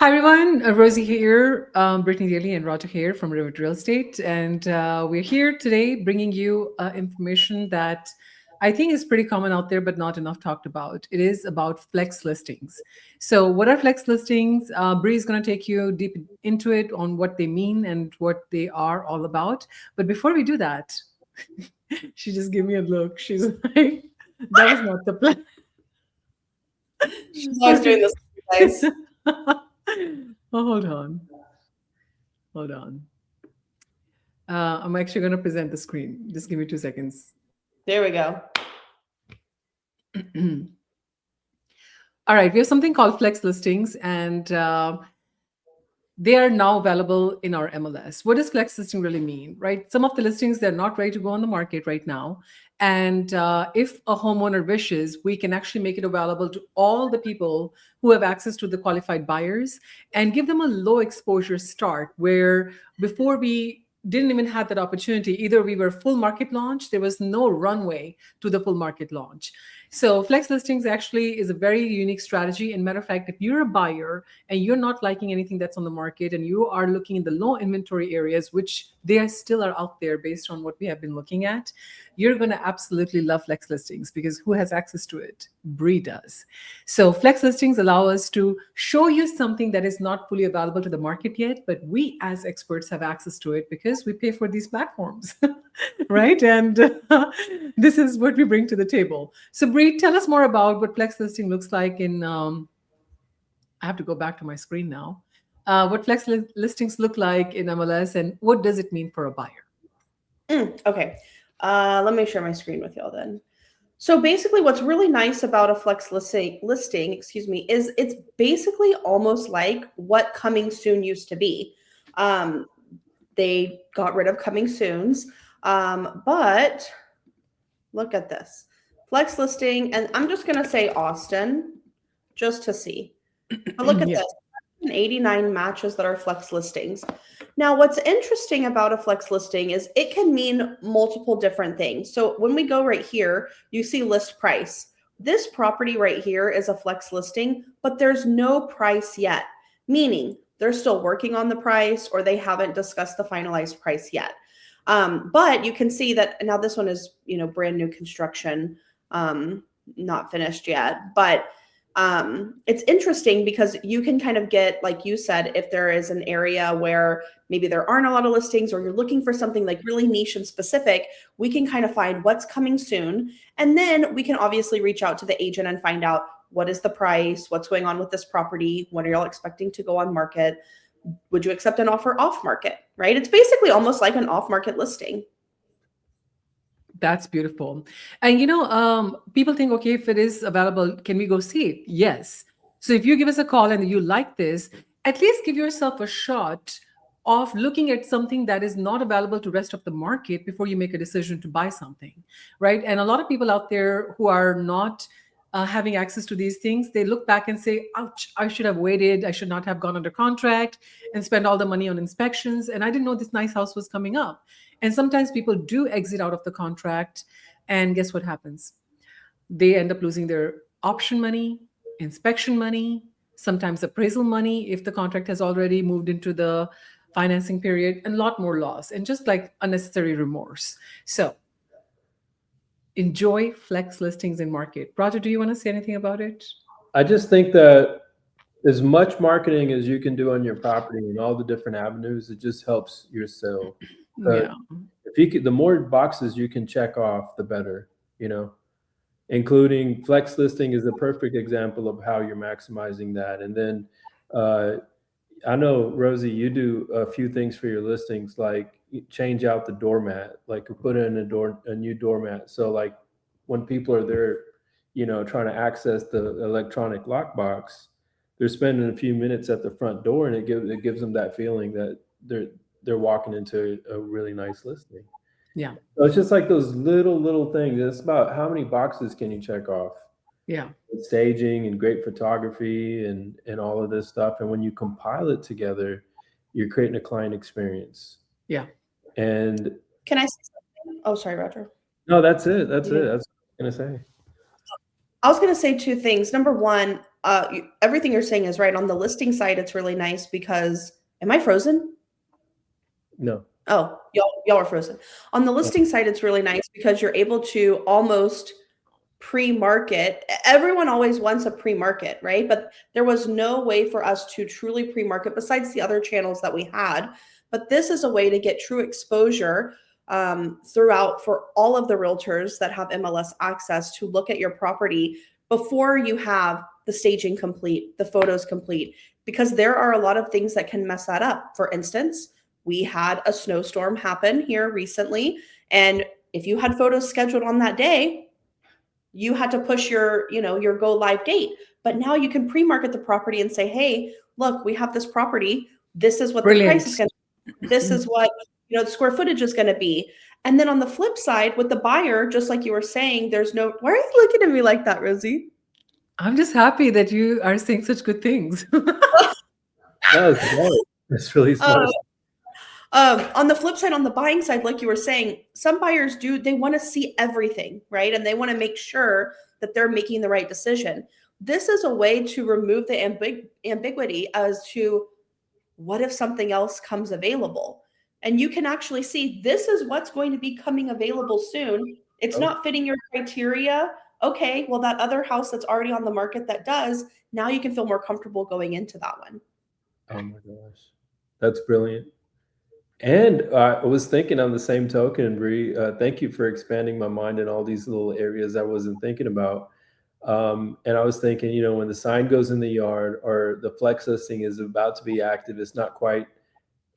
Hi everyone, Rosie here, Brittany Daly and Roger here from Rivet Real Estate, and we're here today bringing you information that I think is pretty common out there, but not enough talked about. It is about flex listings. So, what are flex listings? Bree is going to take you deep into it on what they mean and what they are all about. But before we do that, she just gave me a look. She's like, "That was not the plan." She's always doing this, guys. Oh, hold on. Hold on. I'm actually going to present the screen. Just give me 2 seconds. There we go. All right, we have something called flex listings, and they are now available in our MLS. What does flex listing really mean, right? Some of the listings, they're not ready to go on the market right now. And if a homeowner wishes, we can actually make it available to all the people who have access to the qualified buyers and give them a low exposure start where before we didn't even have that opportunity. Either we were full market launch, there was no runway to the full market launch. So flex listings actually is a very unique strategy. And matter of fact, if you're a buyer and you're not liking anything that's on the market and you are looking in the low inventory areas, which still are out there based on what we have been looking at, you're going to absolutely love flex listings because who has access to it? Bree does. So flex listings allow us to show you something that is not fully available to the market yet, but we as experts have access to it because we pay for these platforms, right? And this is what we bring to the table. So Bree, tell us more about what flex listing looks like in, I have to go back to my screen now. What listings look like in MLS and what does it mean for a buyer? Okay. Let me share my screen with y'all then. So basically what's really nice about a flex listing, is it's basically almost like what coming soon used to be. They got rid of coming soons, but look at this. Flex listing, and I'm just going to say Austin just to see. But look at Yeah. this. 89 matches that are flex listings. Now, what's interesting about a flex listing is it can mean multiple different things. So when we go right here, you see list price. This property right here is a flex listing, but there's no price yet, meaning they're still working on the price or they haven't discussed the finalized price yet. But you can see that now this one is, brand new construction, not finished yet, but it's interesting because you can kind of get, like you said, if there is an area where maybe there aren't a lot of listings or you're looking for something like really niche and specific, we can kind of find what's coming soon. And then we can obviously reach out to the agent and find out what is the price, what's going on with this property, when are y'all expecting to go on market? Would you accept an offer off market, right? It's basically almost like an off market listing. That's beautiful. And people think, okay, if it is available, can we go see it? Yes. So if you give us a call and you like this, at least give yourself a shot of looking at something that is not available to rest of the market before you make a decision to buy something, right? And a lot of people out there who are not having access to these things, they look back and say, ouch, I should have waited. I should not have gone under contract and spent all the money on inspections. And I didn't know this nice house was coming up. And sometimes people do exit out of the contract. And guess what happens? They end up losing their option money, inspection money, sometimes appraisal money if the contract has already moved into the financing period, and a lot more loss and just like unnecessary remorse. So enjoy flex listings in market. Roger, do you want to say anything about it? I just think that as much marketing as you can do on your property and all the different avenues, it just helps your sale. Yeah. If you could, the more boxes you can check off, the better, including flex listing is a perfect example of how you're maximizing that. And then I know, Rosie, you do a few things for your listings, like change out the doormat, like put in a new doormat. So like when people are there, trying to access the electronic lockbox, they're spending a few minutes at the front door, and it gives them that feeling that they're walking into a really nice listing. Yeah. So it's just like those little things. It's about how many boxes can you check off? Yeah. Staging and great photography and all of this stuff. And when you compile it together, you're creating a client experience. Yeah. And Can I say something? Oh, sorry, Roger. no, that's it. That's it. That's what I was gonna say. I was going to say two things. Number one, everything you're saying is right. On the listing side, it's really nice because, am I frozen? No. Oh, y'all are frozen. On the listing side, it's really nice because you're able to almost pre-market. Everyone always wants a pre-market, right? But there was no way for us to truly pre-market besides the other channels that we had. But this is a way to get true exposure throughout for all of the realtors that have MLS access to look at your property before you have the staging complete, the photos complete, because there are a lot of things that can mess that up. For instance, we had a snowstorm happen here recently, and if you had photos scheduled on that day, you had to push your go live date. But now you can pre-market the property and say, hey, look, we have this property. This is what the price is going to be. This is what the square footage is going to be. And then on the flip side, with the buyer, just like you were saying, there's no. Why are you looking at me like that, Rosie? I'm just happy that you are saying such good things. That's really smart. On the flip side, on the buying side, like you were saying, some buyers they want to see everything, right? And they want to make sure that they're making the right decision. This is a way to remove the ambiguity as to what if something else comes available. And you can actually see this is what's going to be coming available soon. It's not fitting your criteria. Okay, well, that other house that's already on the market that does, now you can feel more comfortable going into that one. Oh my gosh, that's brilliant. And I was thinking on the same token, Bree, thank you for expanding my mind in all these little areas I wasn't thinking about. And I was thinking, when the sign goes in the yard or the flex listing is about to be active, it's not quite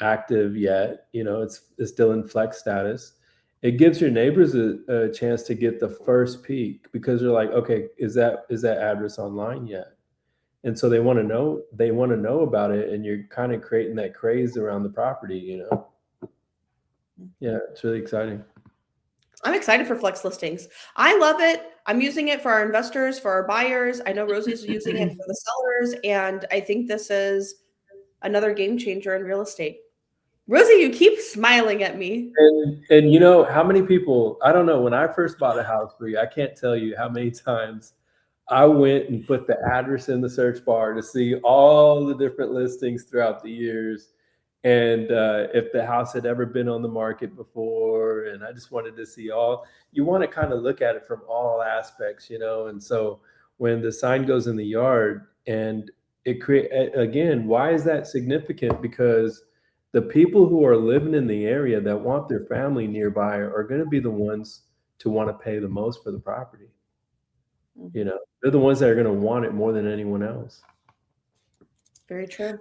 active yet. It's still in flex status. It gives your neighbors a chance to get the first peek because they're like, okay, is that address online yet? And so they want to know about it, and you're kind of creating that craze around the property. Yeah, it's really exciting. I'm excited for flex listings. I love it. I'm using it for our investors, for our buyers. I know Rosie's using it for the sellers, and I think this is another game changer in real estate. Rosie, you keep smiling at me. And how many people, I don't know, when I first bought a house, Bree, I can't tell you how many times I went and put the address in the search bar to see all the different listings throughout the years. And if the house had ever been on the market before, and I just wanted to see you want to kind of look at it from all aspects, and so when the sign goes in the yard and again, why is that significant? Because the people who are living in the area that want their family nearby are going to be the ones to want to pay the most for the property. They're the ones that are going to want it more than anyone else. Very true.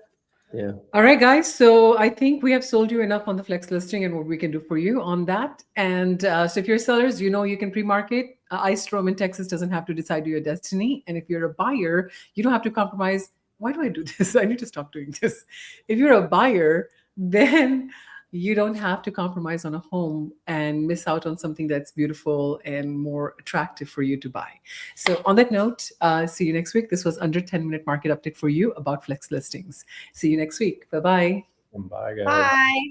Yeah. All right, guys. So I think we have sold you enough on the flex listing and what we can do for you on that. And so if you're sellers, you can pre-market. iStrom in Texas doesn't have to decide your destiny. And if you're a buyer, you don't have to compromise. Why do I do this? I need to stop doing this. If you're a buyer, then you don't have to compromise on a home and miss out on something that's beautiful and more attractive for you to buy. So on that note, see you next week. This was under 10-minute market update for you about flex listings. See you next week. Bye-bye. Bye, guys. Bye.